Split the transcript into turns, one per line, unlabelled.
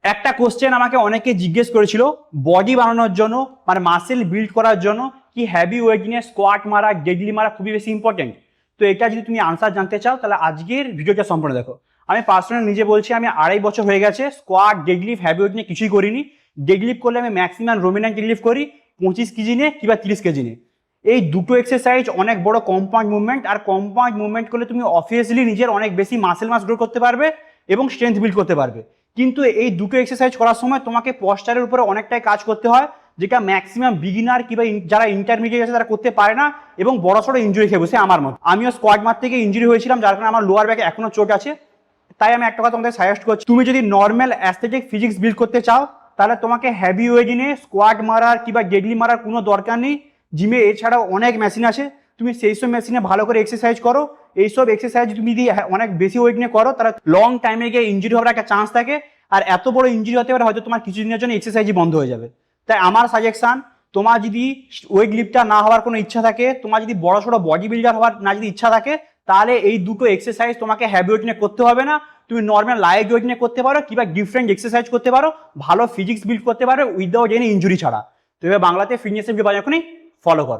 একটা কোশ্চেন আমাকে অনেকে জিজ্ঞেস করেছিল, বডি বানানোর জন্য মানে মাসেল বিল্ড করার জন্য কি হ্যাভি ওয়েট নিয়ে স্কোয়াট মারা, ডেডলি মারা খুবই বেশি ইম্পর্টেন্ট? তো এটা যদি তুমি আনসার জানতে চাও তাহলে আজকের ভিডিওটা সম্পূর্ণ দেখো। আমি পার্সোনালি নিজে বলছি, আমি 2.5 বছর হয়ে গেছে স্কোয়াট, ডেডলিফট, হ্যাভি ওয়েট নিয়ে কিছুই করিনি। ডেডলিফট করলে আমি ম্যাক্সিমাম রোমিনান ডেডলিফট করি 25 কেজি নিয়ে কিংবা 30 কেজি নিয়ে। এই দুটো এক্সারসাইজ অনেক বড় কম্পাউন্ড মুভমেন্ট, আর কম্পাউন্ড মুভমেন্ট করলে তুমি অবভিয়াসলি নিজের অনেক বেশি মাসেল মাস গ্রো করতে পারবে এবং স্ট্রেংথ বিল্ড করতে পারবে। কিন্তু এই দুটো এক্সারসাইজ করার সময় তোমাকে পশ্চারের উপরে অনেকটাই কাজ করতে হয়, যেটা ম্যাক্সিমাম বিগিনার কিংবা যারা ইন্টারমিডিয়েট আছে তারা করতে পারে না এবং বড়সড় ইঞ্জুরি খেয়ে বসে। আমার মত আমিও স্কোয়াড মার থেকে ইঞ্জুরি হয়েছিলাম, যার কারণে আমার লোয়ার ব্যাকে এখনো চোট আছে। তাই আমি একটা কথা তোমাদের সাজেস্ট করছি, তুমি যদি নর্মাল অ্যাস্থেটিক ফিজিক্স বিল্ড করতে চাও তাহলে তোমাকে হ্যাভি ওয়েট নিয়ে স্কোয়াড মারার কিংবা ডেডলি মারার কোনো দরকার নেই। জিমে এছাড়াও অনেক মেশিন আছে, তুমি সেই সব মেশিনে ভালো করে এক্সারসাইজ করো। এইসব এক্সারসাইজ তুমি যদি অনেক বেশি ওয়েট নিয়ে করো তাহলে লং টাইমে গিয়ে ইঞ্জুরি হওয়ার একটা চান্স থাকে, আর এত বড় ইঞ্জুরি হতে পারে হয়তো তোমার কিছুদিনের জন্য এক্সারসাইজই বন্ধ হয়ে যাবে। তাই আমার সাজেশন, তোমার যদি ওয়েট লিফটার না হওয়ার কোনো ইচ্ছা থাকে, তোমার যদি বড় সড়ো বডি বিল্ডার হওয়ার না যদি ইচ্ছা থাকে, তাহলে এই দুটো এক্সারসাইজ তোমাকে হ্যাভি ওয়েট নিয়ে করতে হবে না। তুমি নর্মাল লাইট ওয়েট নিয়ে করতে পারো কিংবা ডিফারেন্ট এক্সারসাইজ করতে পারো, ভালো ফিজিক্স বিল্ড করতে পারো উইদাউট এনি ইঞ্জুরি ছাড়া। তো এবার বাংলাতে ফিটনেসের যে এখনই ফলো করো।